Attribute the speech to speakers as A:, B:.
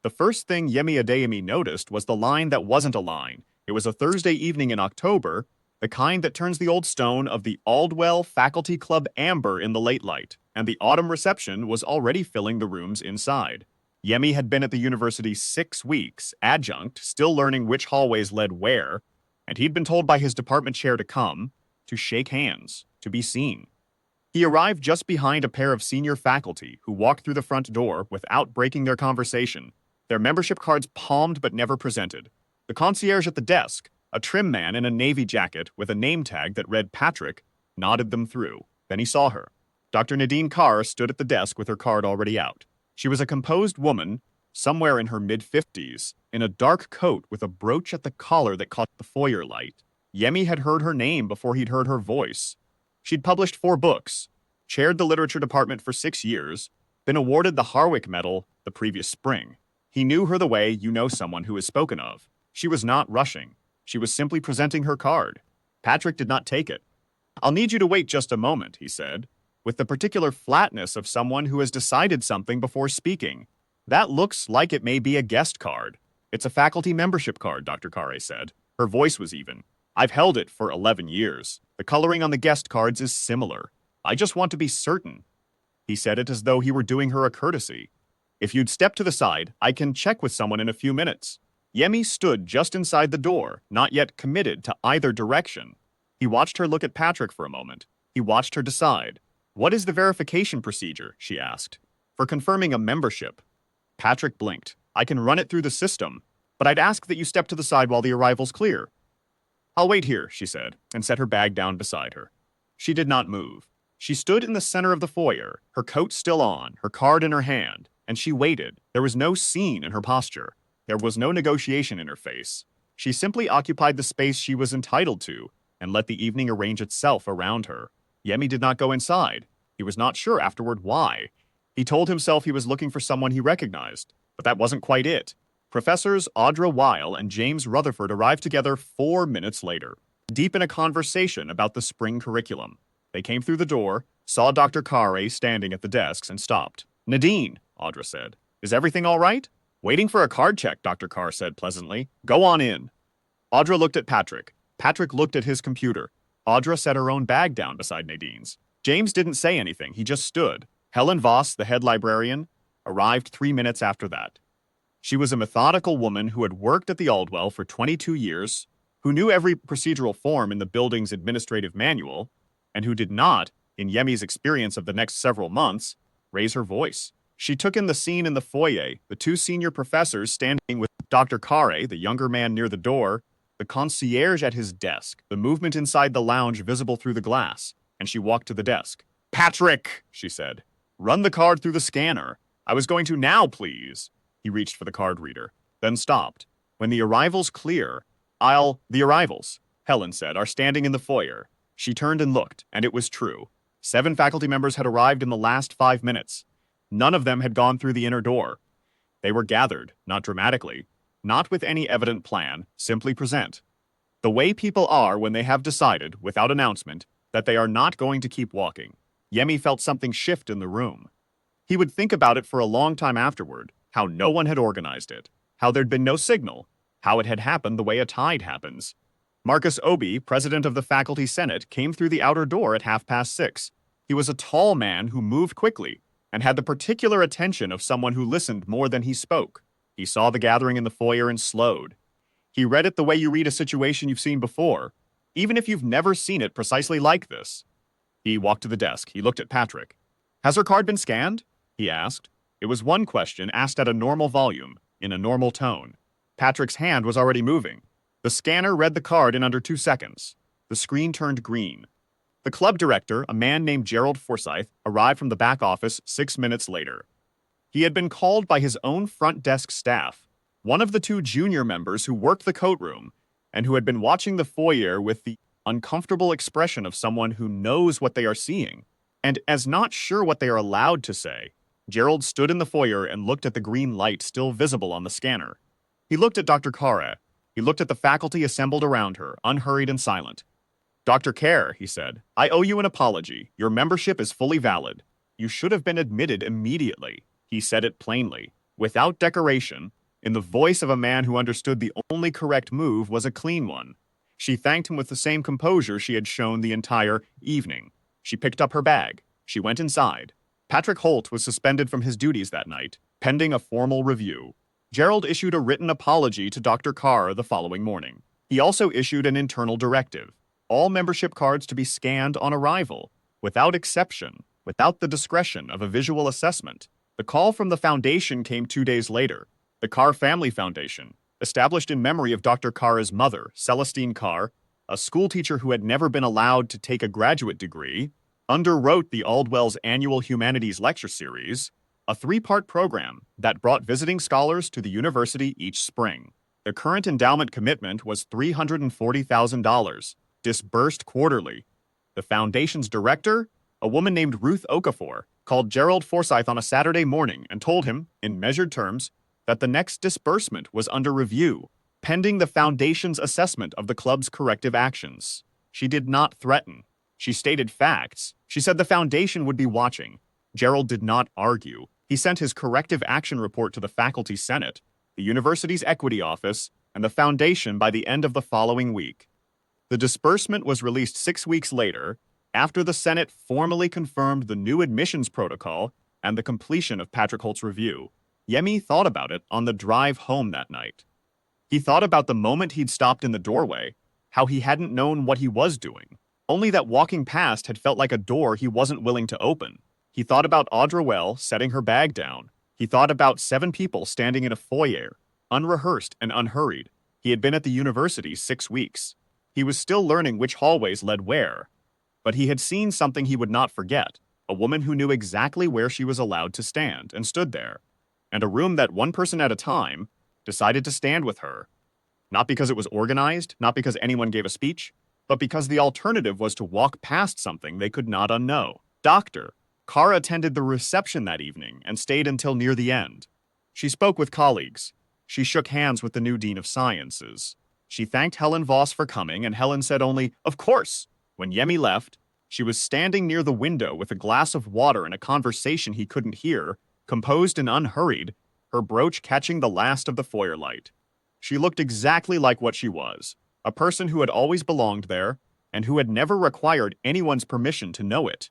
A: The first thing Yemi Adeyemi noticed was the line that wasn't a line. It was a Thursday evening in October, the kind that turns the old stone of the Aldwell Faculty Club amber in the late light, and the autumn reception was already filling the rooms inside. Yemi had been at the university 6 weeks, adjunct, still learning which hallways led where, and he'd been told by his department chair to come, to shake hands, to be seen. He arrived just behind a pair of senior faculty who walked through the front door without breaking their conversation, their membership cards palmed but never presented. The concierge at the desk, a trim man in a navy jacket with a name tag that read Patrick, nodded them through. Then he saw her. Dr. Nadine Carr stood at the desk with her card already out. She was a composed woman, somewhere in her mid-50s, in a dark coat with a brooch at the collar that caught the foyer light. Yemi had heard her name before he'd heard her voice. She'd published 4 books, chaired the literature department for 6 years, been awarded the Harwick Medal the previous spring. He knew her the way you know someone who is spoken of. She was not rushing. She was simply presenting her card. Patrick did not take it. "I'll need you to wait just a moment," he said, with the particular flatness of someone who has decided something before speaking. "That looks like it may be a guest card." "It's a faculty membership card," Dr. Carre said. Her voice was even. "I've held it for 11 years. The coloring on the guest cards is similar. I just want to be certain." He said it as though he were doing her a courtesy. "If you'd step to the side, I can check with someone in a few minutes." Yemi stood just inside the door, not yet committed to either direction. He watched her look at Patrick for a moment. He watched her decide. "What is the verification procedure?" she asked. "For confirming a membership." Patrick blinked. "I can run it through the system, but I'd ask that you step to the side while the arrival's clear." "I'll wait here," she said, and set her bag down beside her. She did not move. She stood in the center of the foyer, her coat still on, her card in her hand, and she waited. There was no scene in her posture. There was no negotiation in her face. She simply occupied the space she was entitled to and let the evening arrange itself around her. Yemi did not go inside. He was not sure afterward why. He told himself he was looking for someone he recognized, but that wasn't quite it. Professors Audra Weil and James Rutherford arrived together 4 minutes later, deep in a conversation about the spring curriculum. They came through the door, saw Dr. Carre standing at the desks, and stopped. "Nadine," Audra said, "is everything all right?" "Waiting for a card check," Dr. Carr said pleasantly. "Go on in." Audra looked at Patrick. Patrick looked at his computer. Audra set her own bag down beside Nadine's. James didn't say anything. He just stood. Helen Voss, the head librarian, arrived 3 minutes after that. She was a methodical woman who had worked at the Aldwell for 22 years, who knew every procedural form in the building's administrative manual, and who did not, in Yemi's experience of the next several months, raise her voice. She took in the scene in the foyer, the 2 senior professors standing with Dr. Carre, the younger man near the door, the concierge at his desk, the movement inside the lounge visible through the glass, and she walked to the desk. "Patrick," she said, "run the card through the scanner. I was going to now, please." He reached for the card reader, then stopped. "When the arrival's clear, The arrivals," Helen said, "are standing in the foyer." She turned and looked, and it was true. 7 faculty members had arrived in the last 5 minutes. None of them had gone through the inner door. They were gathered, not dramatically, not with any evident plan, simply present. The way people are when they have decided, without announcement, that they are not going to keep walking. Yemi felt something shift in the room. He would think about it for a long time afterward, how no one had organized it, how there'd been no signal, how it had happened the way a tide happens. Marcus Obi, president of the Faculty Senate, came through the outer door at 6:30. He was a tall man who moved quickly and had the particular attention of someone who listened more than he spoke. He saw the gathering in the foyer and slowed. He read it the way you read a situation you've seen before, even if you've never seen it precisely like this. He walked to the desk. He looked at Patrick. "Has her card been scanned?" he asked. It was one question asked at a normal volume, in a normal tone. Patrick's hand was already moving. The scanner read the card in under 2 seconds. The screen turned green. The club director, a man named Gerald Forsyth, arrived from the back office 6 minutes later. He had been called by his own front desk staff, one of the 2 junior members who worked the coat room, and who had been watching the foyer with the uncomfortable expression of someone who knows what they are seeing, and as not sure what they are allowed to say. Gerald stood in the foyer and looked at the green light still visible on the scanner. He looked at Dr. Carre. He looked at the faculty assembled around her, unhurried and silent. "Dr. Kerr," he said, "I owe you an apology. Your membership is fully valid. You should have been admitted immediately." He said it plainly. without decoration, in the voice of a man who understood the only correct move was a clean one. She thanked him with the same composure she had shown the entire evening. She picked up her bag. She went inside. Patrick Holt was suspended from his duties that night, pending a formal review. Gerald issued a written apology to Dr. Carr the following morning. He also issued an internal directive. All membership cards to be scanned on arrival, without exception, without the discretion of a visual assessment. The call from the foundation came 2 days later. The Carr Family Foundation, established in memory of Dr. Carr's mother, Celestine Carr, a schoolteacher who had never been allowed to take a graduate degree, underwrote the Aldwell's annual Humanities Lecture Series, a 3-part program that brought visiting scholars to the university each spring. The current endowment commitment was $340,000, disbursed quarterly. The foundation's director, a woman named Ruth Okafor, called Gerald Forsyth on a Saturday morning and told him, in measured terms, that the next disbursement was under review, pending the foundation's assessment of the club's corrective actions. She did not threaten. She stated facts. She said the foundation would be watching. Gerald did not argue. He sent his corrective action report to the faculty senate, the university's equity office, and the foundation by the end of the following week. The disbursement was released 6 weeks later, after the Senate formally confirmed the new admissions protocol and the completion of Patrick Holt's review. Yemi thought about it on the drive home that night. He thought about the moment he'd stopped in the doorway, how he hadn't known what he was doing, only that walking past had felt like a door he wasn't willing to open. He thought about Audra Well setting her bag down. He thought about 7 people standing in a foyer, unrehearsed and unhurried. He had been at the university 6 weeks. He was still learning which hallways led where. But he had seen something he would not forget, a woman who knew exactly where she was allowed to stand and stood there, and a room that one person at a time decided to stand with her. Not because it was organized, not because anyone gave a speech, but because the alternative was to walk past something they could not unknow. Dr. Carr attended the reception that evening and stayed until near the end. She spoke with colleagues. She shook hands with the new Dean of Sciences. She thanked Helen Voss for coming, and Helen said only, "Of course." When Yemi left, she was standing near the window with a glass of water and a conversation he couldn't hear, composed and unhurried, her brooch catching the last of the foyer light. She looked exactly like what she was, a person who had always belonged there, and who had never required anyone's permission to know it.